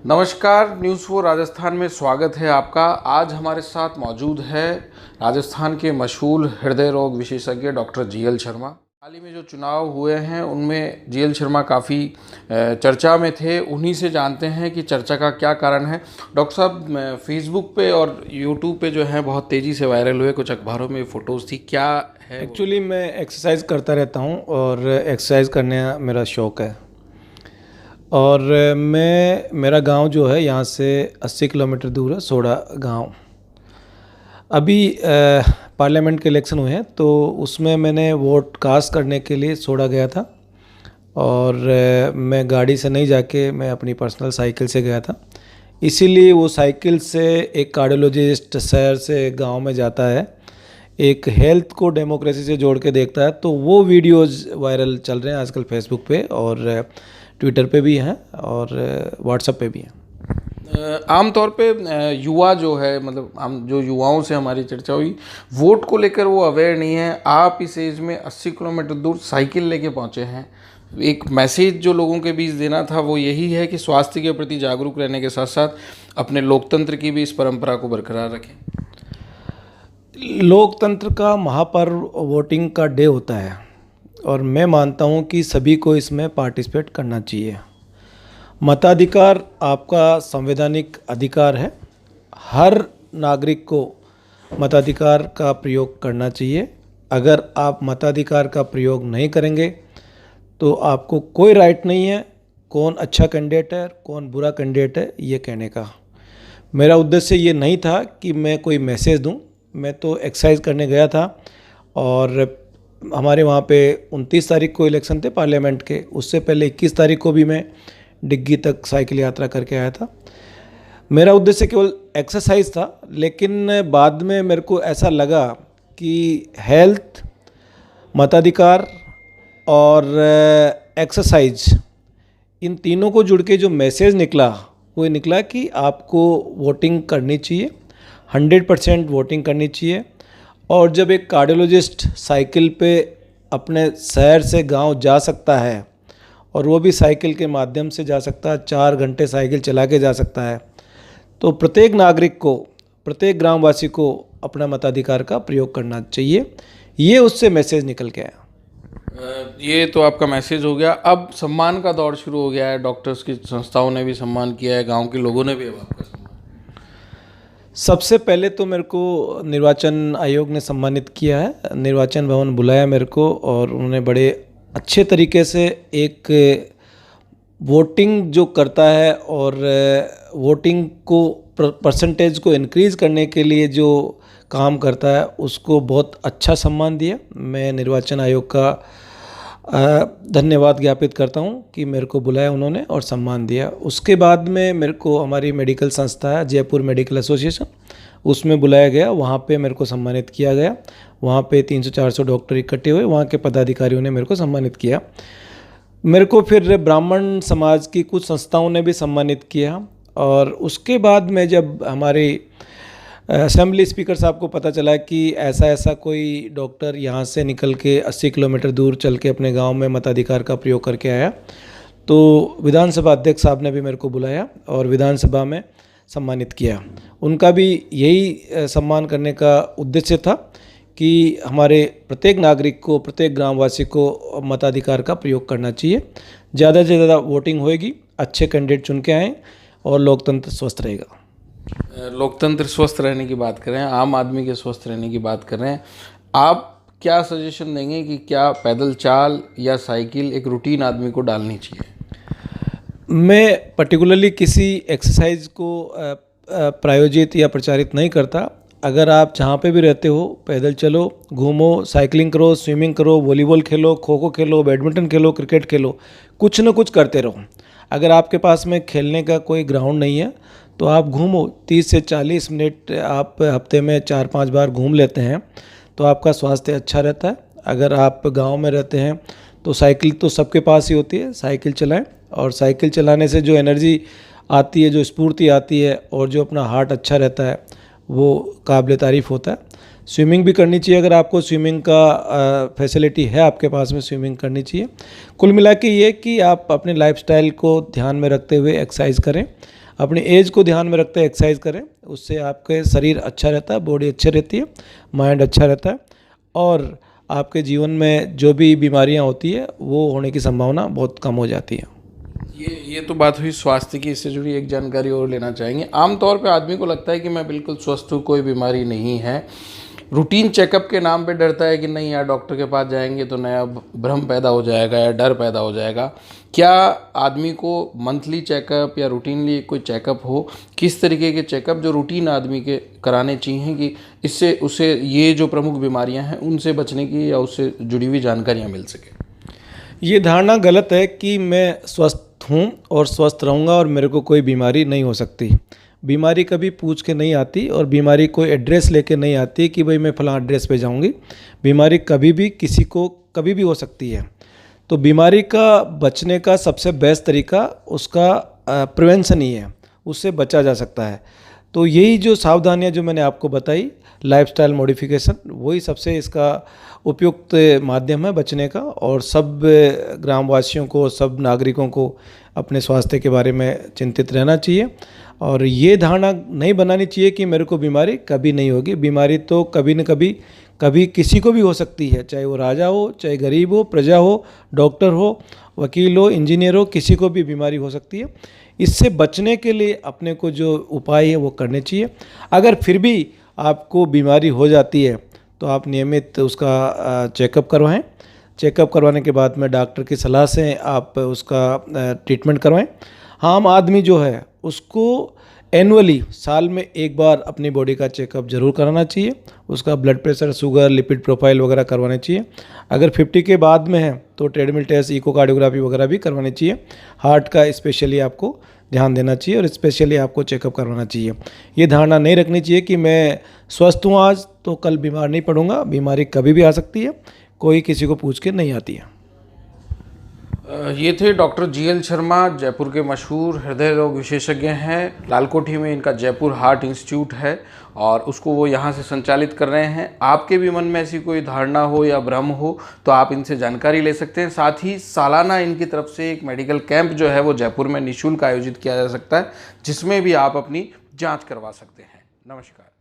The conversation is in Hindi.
नमस्कार, न्यूज़ फॉर राजस्थान में स्वागत है आपका। आज हमारे साथ मौजूद है राजस्थान के मशहूर हृदय रोग विशेषज्ञ डॉक्टर जीएल शर्मा। हाल ही में जो चुनाव हुए हैं उनमें जीएल शर्मा काफ़ी चर्चा में थे। उन्हीं से जानते हैं कि चर्चा का क्या कारण है। डॉक्टर साहब, फेसबुक पे और यूट्यूब पे जो है बहुत तेज़ी से वायरल हुए, कुछ अखबारों में फ़ोटोज़ थी, क्या है? एक्चुअली मैं एक्सरसाइज करता रहता हूँ और एक्सरसाइज करने मेरा शौक़ है। और मेरा गांव जो है यहाँ से 80 किलोमीटर दूर है, सोडा गांव। अभी पार्लियामेंट के इलेक्शन हुए हैं तो उसमें मैंने वोट कास्ट करने के लिए सोडा गया था। और मैं गाड़ी से नहीं जाके मैं अपनी पर्सनल साइकिल से गया था। इसीलिए वो साइकिल से एक कार्डियोलॉजिस्ट शहर से गांव में जाता है, एक हेल्थ को डेमोक्रेसी से जोड़ के देखता है। तो वो वीडियोज़ वायरल चल रहे हैं आजकल फेसबुक पे और ट्विटर पे भी हैं और व्हाट्सएप पे भी हैं। आमतौर पे युवा जो है, मतलब हम जो युवाओं से हमारी चर्चा हुई, वोट को लेकर वो अवेयर नहीं है। आप इस एज में 80 किलोमीटर दूर साइकिल लेके पहुंचे हैं। एक मैसेज जो लोगों के बीच देना था वो यही है कि स्वास्थ्य के प्रति जागरूक रहने के साथ साथ अपने लोकतंत्र की भी इस परंपरा को बरकरार रखें। लोकतंत्र का महापर्व वोटिंग का डे होता है और मैं मानता हूँ कि सभी को इसमें पार्टिसिपेट करना चाहिए। मताधिकार आपका संवैधानिक अधिकार है। हर नागरिक को मताधिकार का प्रयोग करना चाहिए। अगर आप मताधिकार का प्रयोग नहीं करेंगे तो आपको कोई राइट नहीं है कौन अच्छा कैंडिडेट है कौन बुरा कैंडिडेट है ये कहने का। मेरा उद्देश्य ये नहीं था कि मैं कोई मैसेज दूं। मैं तो एक्सरसाइज करने गया था और हमारे वहाँ पे 29 तारीख को इलेक्शन थे पार्लियामेंट के। उससे पहले 21 तारीख को भी मैं डिग्गी तक साइकिल यात्रा करके आया था। मेरा उद्देश्य केवल एक्सरसाइज था, लेकिन बाद में मेरे को ऐसा लगा कि हेल्थ, मताधिकार और एक्सरसाइज, इन तीनों को जुड़ के जो मैसेज निकला वो निकला कि आपको वोटिंग करनी चाहिए, 100% वोटिंग करनी चाहिए। और जब एक कार्डियोलॉजिस्ट साइकिल पे अपने शहर से गांव जा सकता है और वो भी साइकिल के माध्यम से जा सकता है, 4 घंटे साइकिल चला के जा सकता है, तो प्रत्येक नागरिक को, प्रत्येक ग्रामवासी को अपना मताधिकार का प्रयोग करना चाहिए। ये उससे मैसेज निकल के आया। ये तो आपका मैसेज हो गया। अब सम्मान का दौर शुरू हो गया है। डॉक्टर्स की संस्थाओं ने भी सम्मान किया है, गांव के लोगों ने भी अब आपका सम्मान। सबसे पहले तो मेरे को निर्वाचन आयोग ने सम्मानित किया है। निर्वाचन भवन बुलाया मेरे को और उन्होंने बड़े अच्छे तरीके से एक वोटिंग जो करता है और वोटिंग को परसेंटेज को इंक्रीज़ करने के लिए जो काम करता है उसको बहुत अच्छा सम्मान दिया। मैं निर्वाचन आयोग का धन्यवाद ज्ञापित करता हूं कि मेरे को बुलाया उन्होंने और सम्मान दिया। उसके बाद में मेरे को हमारी मेडिकल संस्था है जयपुर मेडिकल एसोसिएशन, उसमें बुलाया गया। वहाँ पे मेरे को सम्मानित किया गया। वहाँ पे 300-400 डॉक्टर इकट्ठे हुए, वहाँ के पदाधिकारियों ने मेरे को सम्मानित किया। मेरे को फिर ब्राह्मण समाज की कुछ संस्थाओं ने भी सम्मानित किया। और उसके बाद में जब हमारे असेंबली स्पीकर साहब को पता चला कि ऐसा ऐसा कोई डॉक्टर यहाँ से निकल के 80 किलोमीटर दूर चल के अपने गांव में मताधिकार का प्रयोग करके आया, तो विधानसभा अध्यक्ष साहब ने भी मेरे को बुलाया और विधानसभा में सम्मानित किया। उनका भी यही सम्मान करने का उद्देश्य था कि हमारे प्रत्येक नागरिक को, प्रत्येक ग्रामवासी को मताधिकार का प्रयोग करना चाहिए। ज़्यादा से ज़्यादा वोटिंग होएगी, अच्छे कैंडिडेट चुन के आएँ और लोकतंत्र स्वस्थ रहेगा। लोकतंत्र स्वस्थ रहने की बात कर रहे हैं, आम आदमी के स्वस्थ रहने की बात कर रहे हैं। आप क्या सजेशन देंगे कि क्या पैदल चाल या साइकिल एक रूटीन आदमी को डालनी चाहिए? मैं पर्टिकुलरली किसी एक्सरसाइज को प्रायोजित या प्रचारित नहीं करता। अगर आप जहाँ पे भी रहते हो पैदल चलो, घूमो, साइकिलिंग करो, स्विमिंग करो, वॉलीबॉल खेलो, खो खो खेलो, बैडमिंटन खेलो, क्रिकेट खेलो, कुछ न कुछ करते रहो। अगर आपके पास में खेलने का कोई ग्राउंड नहीं है तो आप घूमो, 30 से 40 मिनट आप हफ्ते में 4-5 बार घूम लेते हैं तो आपका स्वास्थ्य अच्छा रहता है। अगर आप गांव में रहते हैं तो साइकिल तो सबके पास ही होती है, साइकिल चलाएं। और साइकिल चलाने से जो एनर्जी आती है, जो स्फूर्ति आती है और जो अपना हार्ट अच्छा रहता है वो काबिल तारीफ़ होता है। स्विमिंग भी करनी चाहिए, अगर आपको स्विमिंग का फैसिलिटी है आपके पास में, स्विमिंग करनी चाहिए। कुल मिला के ये कि आप अपने लाइफस्टाइल को ध्यान में रखते हुए एक्सरसाइज करें। अपनी एज को ध्यान में रखते एक्सरसाइज करें, उससे आपके शरीर अच्छा रहता है, बॉडी अच्छी रहती है, माइंड अच्छा रहता है और आपके जीवन में जो भी बीमारियां होती है वो होने की संभावना बहुत कम हो जाती है। ये तो बात हुई स्वास्थ्य की। इससे जुड़ी एक जानकारी और लेना चाहेंगे। आमतौर पे आदमी को लगता है कि मैं बिल्कुल स्वस्थ हूँ, कोई बीमारी नहीं है, रूटीन चेकअप के नाम पे डरता है कि नहीं यार डॉक्टर के पास जाएंगे तो नया भ्रम पैदा हो जाएगा या डर पैदा हो जाएगा। क्या आदमी को मंथली चेकअप या रूटीनली कोई चेकअप हो, किस तरीके के चेकअप जो रूटीन आदमी के कराने चाहिए कि इससे उसे ये जो प्रमुख बीमारियां हैं उनसे बचने की या उससे जुड़ी हुई जानकारियां मिल सके? ये धारणा गलत है कि मैं स्वस्थ हूँ और स्वस्थ रहूँगा और मेरे को कोई बीमारी नहीं हो सकती। बीमारी कभी पूछ के नहीं आती और बीमारी कोई एड्रेस लेके नहीं आती कि भाई मैं फलां एड्रेस पे जाऊँगी। बीमारी कभी भी किसी को कभी भी हो सकती है। तो बीमारी का बचने का सबसे बेस्ट तरीका उसका प्रिवेंशन ही है, उससे बचा जा सकता है। तो यही जो सावधानियां जो मैंने आपको बताई, लाइफस्टाइल मॉडिफिकेशन, वही सबसे इसका उपयुक्त माध्यम है बचने का। और सब ग्रामवासियों को, सब नागरिकों को अपने स्वास्थ्य के बारे में चिंतित रहना चाहिए और ये धारणा नहीं बनानी चाहिए कि मेरे को बीमारी कभी नहीं होगी। बीमारी तो कभी न कभी कभी किसी को भी हो सकती है, चाहे वो राजा हो, चाहे गरीब हो, प्रजा हो, डॉक्टर हो, वकील हो, इंजीनियर हो, किसी को भी बीमारी हो सकती है। इससे बचने के लिए अपने को जो उपाय है वो करने चाहिए। अगर फिर भी आपको बीमारी हो जाती है तो आप नियमित उसका चेकअप करवाएं। चेकअप करवाने के बाद में डॉक्टर की सलाह से आप उसका ट्रीटमेंट करवाएं। आम आदमी जो है उसको एनुअली साल में एक बार अपनी बॉडी का चेकअप जरूर कराना चाहिए। उसका blood pressure, sugar, lipid profile वगैरह करवाने चाहिए। अगर 50 के बाद में है तो ट्रेडमिल टेस्ट, इकोकार्डियोग्राफी वगैरह भी करवानी चाहिए। हार्ट का स्पेशली आपको ध्यान देना चाहिए और स्पेशली आपको चेकअप करवाना चाहिए। ये धारणा नहीं रखनी चाहिए कि मैं स्वस्थ हूँ आज तो कल बीमार नहीं पड़ूंगा। बीमारी कभी भी आ सकती है, कोई किसी को पूछ के नहीं आती है। ये थे डॉक्टर जीएल शर्मा, जयपुर के मशहूर हृदय रोग विशेषज्ञ हैं। लालकोठी में इनका जयपुर हार्ट इंस्टीट्यूट है और उसको वो यहाँ से संचालित कर रहे हैं। आपके भी मन में ऐसी कोई धारणा हो या भ्रम हो तो आप इनसे जानकारी ले सकते हैं। साथ ही सालाना इनकी तरफ से एक मेडिकल कैंप जो है वो जयपुर में निःशुल्क आयोजित किया जा सकता है, जिसमें भी आप अपनी जाँच करवा सकते हैं। नमस्कार।